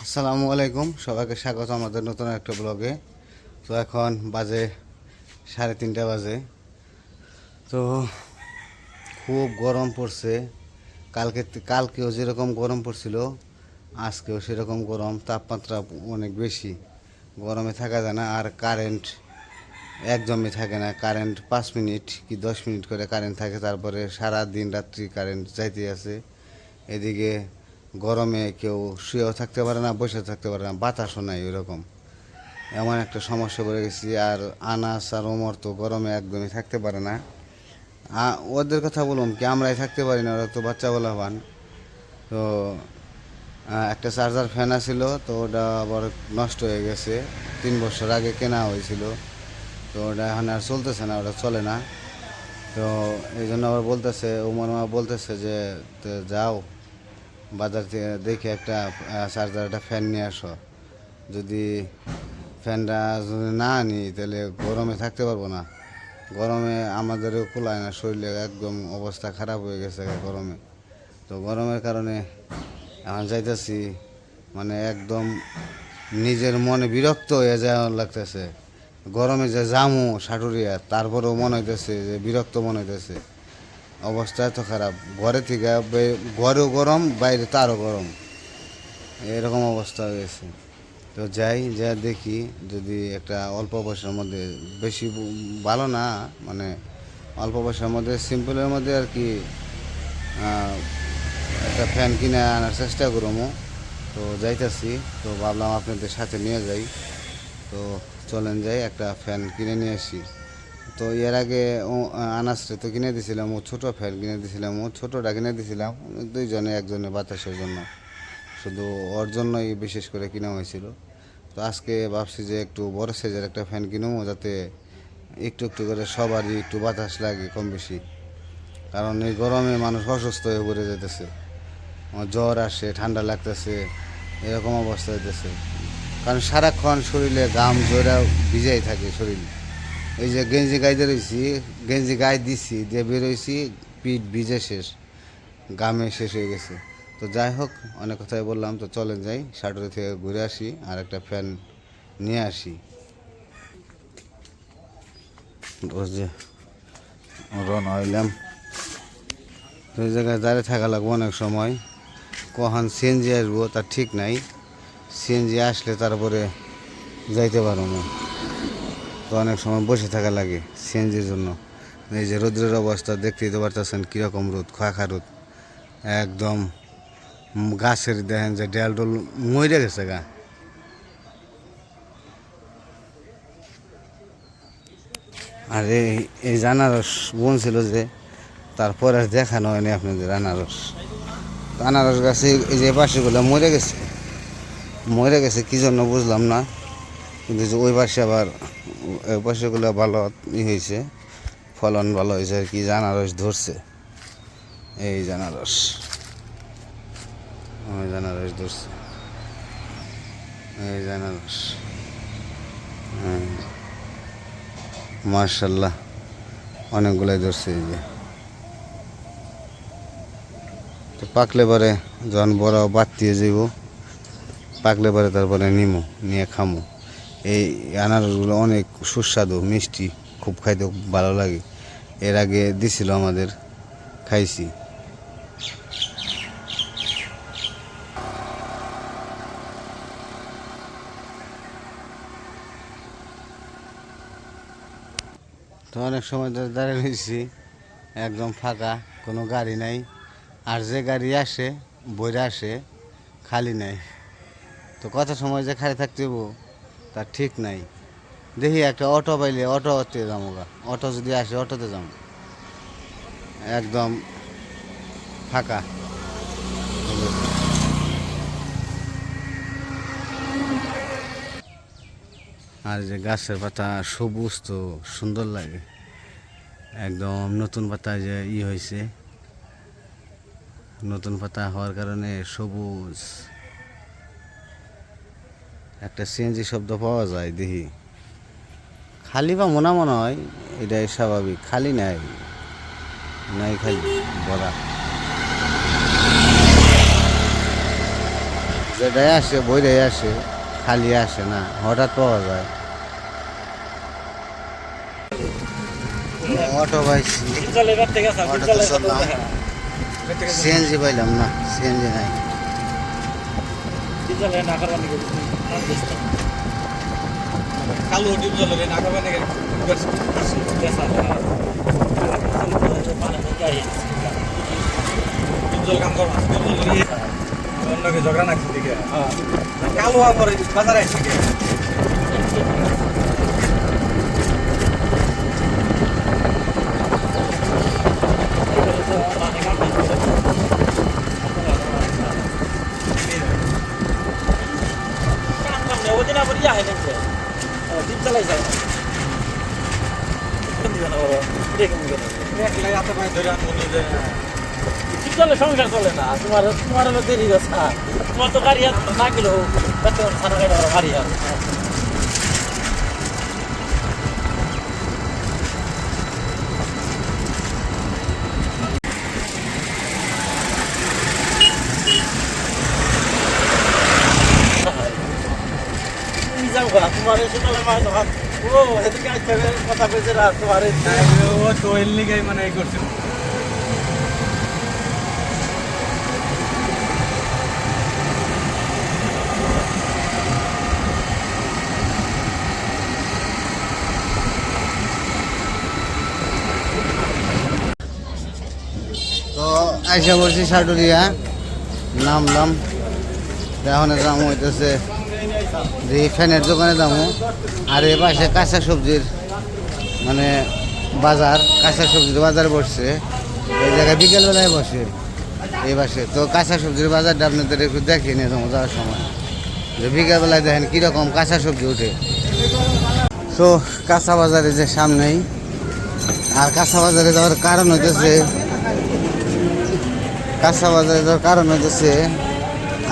আসসালামু আলাইকুম, সবাইকে স্বাগত আমাদের নতুন একটা ব্লগে। তো এখন বাজে 3:30 বাজে। তো খুব গরম পড়ছে। কালকেও যেরকম গরম পড়ছিল, আজকেও সেরকম গরম, তাপমাত্রা অনেক বেশি। গরমে থাকা যায় না। আর কারেন্ট একদমই থাকে না। কারেন্ট 5 মিনিট কি 10 মিনিট করে কারেন্ট থাকে, তারপরে সারা দিন রাত্রি কারেন্ট যাইতে আছে। এদিকে গরমে কেউ শুয়েও থাকতে পারে না, বসে থাকতে পারে না, বাতাসও নাই ওইরকম। এমন একটা সমস্যা পড়ে গেছি। আর আনাস আর ওমর তো গরমে একদমই থাকতে পারে না। ওদের কথা বলুন কি, আমরাই থাকতে পারি না, ওরা তো বাচ্চা বলা পান। তো একটা চার্জার ফ্যান আছিল, তো ওটা আবার নষ্ট হয়ে গেছে। 3 বছর আগে কেনা হয়েছিল, তো ওটা এখন আর চলতেছে না, ওটা চলে না। তো এই জন্য আবার বলতেছে, ওমর মা বলতেছে যে তো যাও বাজার থেকে দেখে একটা চার্জার, একটা ফ্যান নিয়ে আসো। যদি ফ্যানটা যদি না আনি তাহলে গরমে থাকতে পারবো না। গরমে আমাদেরও কুলায় না, শরীরে একদম অবস্থা খারাপ হয়ে গেছে গরমে। তো গরমের কারণে এখন যাইতেছি, মানে একদম নিজের মনে বিরক্ত হয়ে যাওয়া লাগতেছে। গরমে যে জামু সাটুরিয়া, তারপরেও মনে হইতেছে যে বিরক্ত মনে হইতেছে। অবস্থা এত খারাপ, ঘরে থেকে ঘরেও গরম, বাইরে তারও গরম, এরকম অবস্থা হয়েছে। তো যাই যা দেখি, যদি একটা অল্প পয়সার মধ্যে, বেশি ভালো না, মানে অল্প পয়সার মধ্যে সিম্পলের মধ্যে আর কি একটা ফ্যান কিনে আনার চেষ্টা করবো। তো যাইতেছি, তো ভাবলাম আপনাদের সাথে নিয়ে যাই। তো চলেন যাই, একটা ফ্যান কিনে নিয়ে আসি। তো এর আগে আনাসরে তো কিনে দিয়েছিলাম, ও ছোটো ফ্যান কিনে দিয়েছিলাম, ও ছোটোটা কিনে দিয়েছিলাম দুইজনে, একজনে বাতাসের জন্য, শুধু ওর জন্যই বিশেষ করে কিনা হয়েছিল। তো আজকে ভাবছি যে একটু বড় সাইজের একটা ফ্যান কিনবো, যাতে একটু একটু করে সবারই একটু বাতাস লাগে কম বেশি। কারণ এই গরমে মানুষ অসুস্থ হয়ে পড়ে যেতেছে, জ্বর আসে, ঠান্ডা লাগতেছে, এরকম অবস্থা হইতেছে। কারণ সারাক্ষণ শরীরে ঘাম জোরা ভিজাই থাকে শরীর। এই যে গেঞ্জি গাইতে রয়েছি, গেঞ্জি গায়ে দিচ্ছি দিয়ে বেরোইছি, পিঠ ভিজে শেষ, ঘামে শেষ হয়ে গেছে। তো যাই হোক, অনেক কথাই বললাম, তো চলেন যাই সাটুরি থেকে ঘুরে আসি আর একটা ফ্যান নিয়ে আসি। যে রওনা হইলাম, তো এই জায়গায় দাঁড়িয়ে থাকা লাগবো অনেক সময়। কখন সিএনজি আসবো তার ঠিক নাই, সিএনজি আসলে তারপরে যাইতে পারবো না। তো অনেক সময় বসে থাকা লাগে সিএনজির জন্য। এই যে রোদ্রের অবস্থা দেখতেই তো পারতেছেন, কীরকম রোদ, খাখা রোদ একদম। গাছের দেখেন যে ডেল ডোল মরে গেছে গা। আর এই আনারস বনছিল যে, তারপর আর দেখানো হয়নি আপনাদের আনারস। আনারস গাছে এই যে পাশেগুলো মরে গেছে কী জন্য বুঝলাম না। কিন্তু যে ওই পাশে আবার, ওই পাশেগুলো ভালো হয়েছে, ফলন ভালো হয়েছে আর কি, আনারস ধরছে। এই আনারস, ওই আনারস ধরছে, এই আনারস, হ্যাঁ মার্শাল্লাহ অনেকগুলাই ধরছে। এই যে তো পাকলে পরে যখন বড় বাড়তিয়ে যাইব, পাকলে পরে তারপরে নিমু, নিয়ে খামু। এই আনারসগুলো অনেক সুস্বাদু, মিষ্টি, খুব খাইতে খুব ভালো লাগে। এর আগে দিছিল আমাদের, খাইছি। তো অনেক সময় ধরে দাঁড়িয়ে রয়েছি, একদম ফাঁকা, কোনো গাড়ি নাই। আর যে গাড়ি আসে বইরে আসে, খালি নাই। তো কত সময় যে খালি থাকতে হবো তার ঠিক নাই। দেখি একটা অটো পাইলে অটোতে যাবো গা, অটো যদি আসে অটোতে যাবো। একদম ফাঁকা। আর যে গাছের পাতা সবুজ, তো সুন্দর লাগে একদম। নতুন পাতা যে হয়েছে, নতুন পাতা হওয়ার কারণে সবুজ। একটা সিএনজি শব্দ পাওয়া যায় দেখি, খালি বা মনে হয় এটাই স্বাভাবিক। খালি নাই, নাই খালি ভরা। যেটাই আসে বইটাই আসে, খালি আসে না, হঠাৎ পাওয়া যায়। অটো পাইছি, অটোতে চললাম, সিএনজি পাইলাম না, সিএনজি নাই। ঝগড়া নাকি দিকে কালো আমার বাজারে আসছে চলে সংসার চলে না তোমার তোমার হলো দেরি কথা তোমার তো গাড়ি না গেলেও সারা গাড়ি আছে তোমার এসে চলে মাছ ধর ও এদিকে কথা কইছে না তোমার ও তো এমনি গাই মানে এই করছে তো আইসা বলছি সাটুরিয়া, নামলাম। এখন দাম হইতেছে যে ফ্যানের দোকানে দামও, আর এ পাশে কাঁচা সবজির মানে বাজার, কাঁচা সবজির বাজার বসছে এই জায়গায়, বিকেলবেলায় বসে এই পাশে। তো কাঁচা সবজির বাজারটা আপনাদের একটু দেখিয়ে নিয়ে যাবো যাওয়ার সময়, যে বিকেলবেলায় দেখেন কীরকম কাঁচা সবজি ওঠে। তো কাঁচা বাজারে যে সামনেই, আর কাঁচা বাজারে যাওয়ার কারণ হইতেছে, কাঁচা বাজারে যাওয়ার কারণ হইতেছে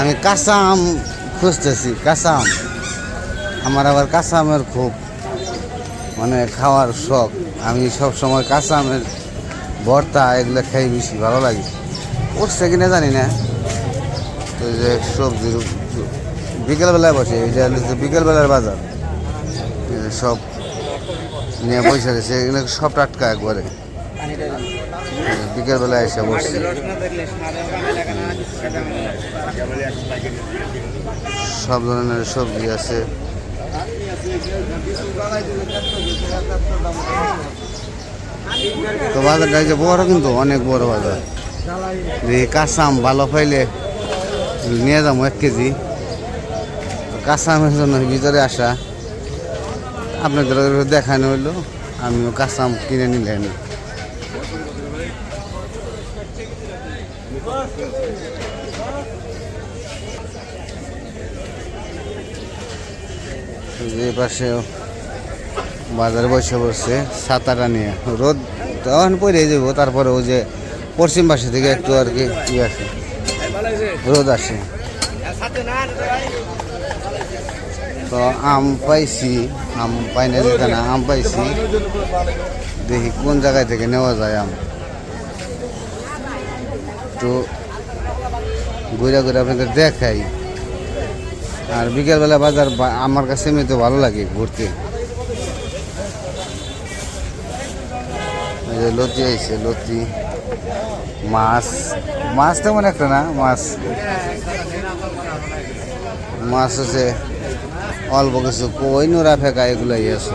আমি কাঁচা আম খুঁজতেছি। কাঁচা আম আমার আবার কাঁচা আমের খুব মানে খাওয়ার শখ। আমি সব সময় কাঁচা আমের ভর্তা এগুলো খাই, বেশি ভালো লাগে। উঠছে কিনা জানি না। তো যে সবজির বিকেলবেলায় বসে, এই যে বিকেলবেলার বাজার, সব নিয়ে পয়সা গেছে, এগুলো সব টাটকা একবারে। বিকেলবেলায় এসে বসছে, সব ধরনের সবজি আছে। তো বাজারটা যে বড়, কিন্তু অনেক বড় বাজার। কাঁচা আম ভালো পাইলে নিয়ে যাবো 1 কেজি। কাঁচা আমের জন্য ভিতরে আসা, আপনাদের দেখানো হইলো, আমিও কাঁচা আম কিনে নিলেন। যে পাশে বাজারে বসে বসছে ছাতাটা নিয়ে, রোদ তখন পরে যাবো। তারপরে ওই যে পশ্চিম পাশে থেকে একটু আর কি আসে, রোদ আসে। তো আম পাইছি, আম পাই না যেখানে আম পাইছি, দেখি কোন জায়গায় থেকে নেওয়া যায় আম। তো ঘুরে ঘুরে আপনাদের দেখাই। আর বিকেলবেলা বাজার আমার কাছে এমনিতে ভালো লাগে ঘুরতে। এই যে লতি আইছে, লতি, মাছ, মাছ তেমন একটা না, মাছ হচ্ছে অল্প কিছু, কই নোরা ফেঁকা এগুলাই আছে।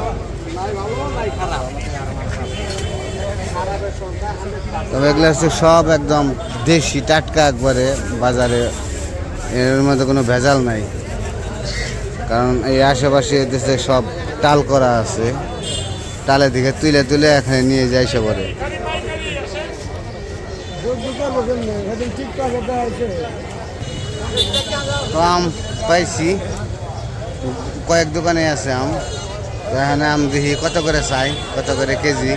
তবে এগুলো হচ্ছে সব একদম দেশি টাটকা একবারে বাজারে, এর মধ্যে কোনো ভেজাল নাই। কারণ এই আশেপাশে দেশে সব টাল করা আছে, টালের দিকে তুলে তুলে এখানে নিয়ে যায় সে পরে। তো আম পাইছি, কয়েক দোকানে আছে আম। তো এখানে আম দেখি কত করে চাই, কত করে কেজি।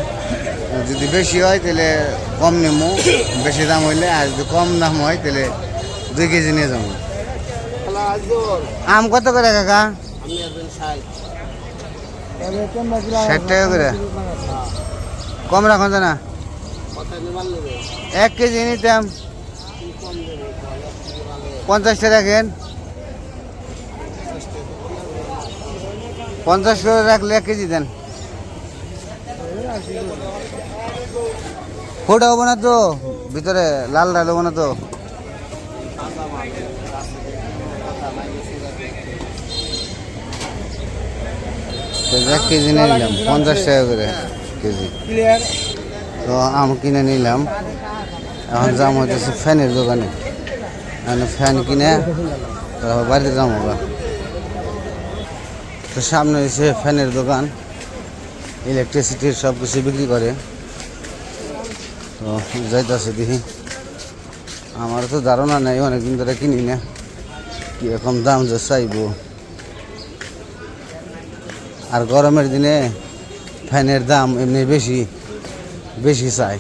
যদি বেশি হয় তাহলে কম নেবো, বেশি দাম হইলে। আর যদি কম দাম হয় তাহলে 2 কেজি নিয়ে যাবো। আম কত করে কাকা? 60 টাকা করে, কম রাখুন না। 1 কেজি নিতাম 50 টাকা রাখেন। 50 করে রাখলে 1 কেজি দেন। ফোটা হবো না তো ভিতরে, লাল ডাল হবো না তো? তো 1 কেজি নিয়ে নিলাম 50 টাকা করে কেজি। তো আম কিনে নিলাম। এখন যাবো হচ্ছে ফ্যানের দোকানে, মানে ফ্যান কিনে তারপর বাড়িতে যাবো। তো সামনে এসে ফ্যানের দোকান, ইলেকট্রিসিটির সব কিছু বিক্রি করে। তো যাইতেছে দেখি, আমার তো ধারণা নেই, অনেকদিন ধরে কিনি না, কীরকম দাম যে চাইব। আর গরমের দিনে ফ্যানের দাম এমনি বেশি বেশি চাই।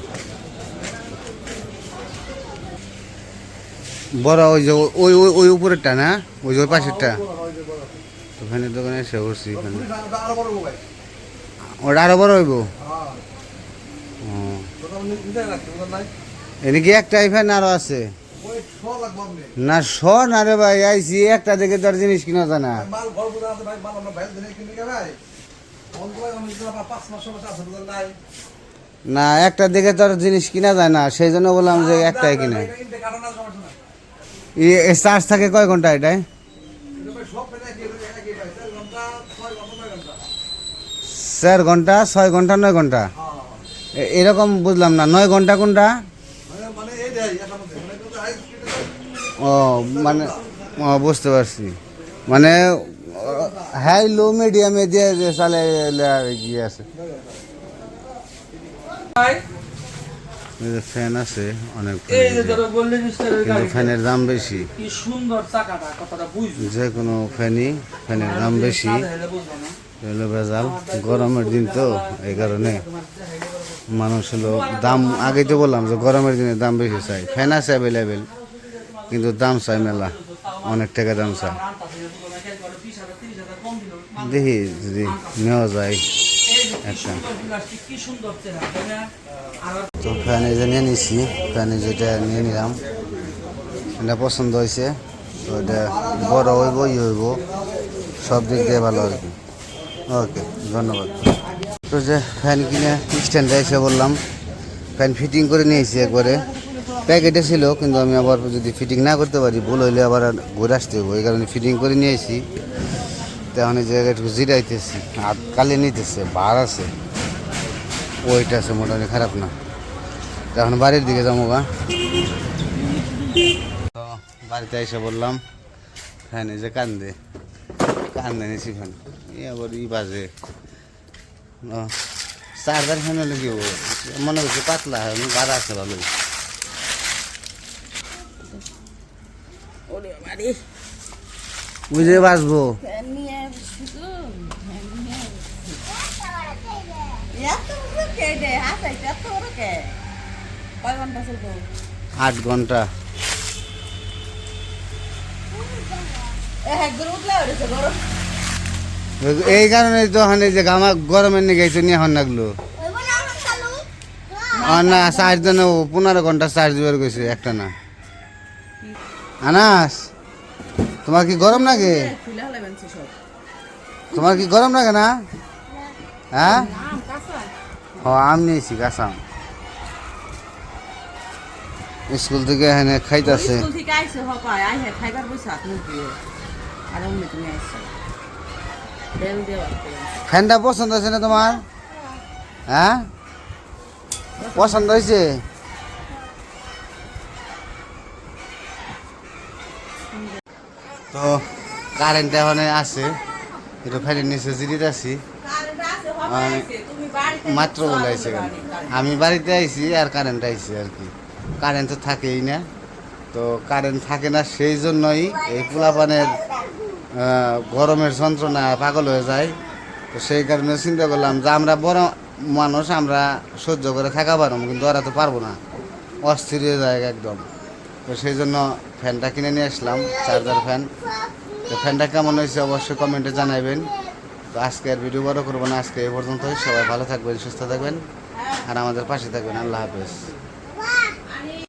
বড় ওই যে ওই ওই ওই উপরেরটা না, ওই যে ওই পাশেরটা। তো ফ্যানের দোকানে এসে করছি, ওটা আরো বড় হইব। এনে কি একটাই ফ্যান আরো আছে? না শ না রে ভাই, আইসি একটা দেখে তোর জিনিস কিনা যায় না। না একটা দেখে তোর জিনিস কিনা যায় না, সেই জন্য বললাম যে একটাই কিনে। চার্জ থাকে কয় ঘন্টা এটাই? 4 ঘন্টা, 6 ঘন্টা, 9 ঘন্টা এরকম বুঝলাম না। 9 ঘন্টা কোনটা? ও মানে বুঝতে পারছি, মানে হাই লো মিডিয়ামে দিয়ে চালে গিয়ে আছে। ফ্যান আছে অনেক, কিন্তু ফ্যানের দাম বেশি। যে কোনো ফ্যানের দাম বেশি, হলো ভেজাল। গরমের দিন তো এই কারণে মানুষ হলো দাম, আগেই তো বললাম যে গরমের দিনে দাম বেশি চাই। ফ্যান আছে অ্যাভেলেবেল, কিন্তু দাম চাই মেলা, অনেক টাকা দাম চাই। দেখি যদি নেওয়া যায় একটা। তো ফ্যান এই যে নিয়ে নিছি, ফ্যানে যেটা নিয়ে নিলাম, এটা পছন্দ হয়েছে। তো এটা বড় হইব, হইব, সব দিক দিয়ে ভালো আর কি। ওকে, ধন্যবাদ। তো যে ফ্যান কিনে স্ট্যান্ডে এসে বললাম, ফ্যান ফিটিং করে নিয়েছি একবারে। প্যাকেটে ছিল, কিন্তু আমি আবার যদি ফিটিং না করতে পারি, ভুল হইলে আবার ঘুরে আসতে হবে, এই কারণে ফিটিং করে নিয়েছি। তেমন এই জায়গায় একটু জিরাইতেছি, আর কালি নিতেছে, ভার আছে, ওইট আছে, মোটামুটি খারাপ না। এখন বাড়ির দিকে যাবো গা। তো বাড়িতে এসে বললাম, ফ্যান এই যে কান্দে নিয়েছি ফ্যান, আবার বাজে। চার্জার ফ্যান হলে কি মনে হচ্ছে পাতলা, ভাড়া আছে ভালোই। বুঝে বাঁচবো। 8 ঘন্টা। এই কারণে তো যে আমার গরমের নিয়ে গেছে নিয়ে হন লাগলো না। চার্জ দেন 15 ঘন্টা চার্জ বের গেছে একটা না। আনাস, তোমার কি গরম লাগে? তোমার কি গরম লাগে না? হ্যাঁ, আম নিয়েছি কাঁচা আম। স্কুল থেকে এখানে খাইতেছে। ফ্যানটা পছন্দ হয়েছে না তোমার? হ্যাঁ, পছন্দ হয়েছে? তো কারেন্ট এখন আছে, একটু ফ্যানের নিচে জিরিয়ে আছি, মাত্র বলে আইসে। আমি বাড়িতে আইছি আর কারেন্ট আইসি আর কি। কারেন্ট তো থাকেই না, তো কারেন্ট থাকে না, সেই জন্যই এই পোলাপানের গরমের যন্ত্রণা পাগল হয়ে যায়। তো সেই কারণে চিন্তা করলাম যে আমরা বড় মানুষ, আমরা সহ্য করে থাকা পারব, কিন্তু ওরা তো পারবো না, অস্থির হয়ে যায় একদম। তো সেই জন্য ফ্যানটা কিনে নিয়ে আসলাম, চার্জার ফ্যান। তো ফ্যানটা কেমন হয়েছে অবশ্যই কমেন্টে জানাবেন। তো আজকে আর ভিডিও বড় করবো না, আজকে এই পর্যন্তই। সবাই ভালো থাকবেন, সুস্থ থাকবেন, আর আমাদের পাশে থাকবেন। আল্লাহ হাফেজ।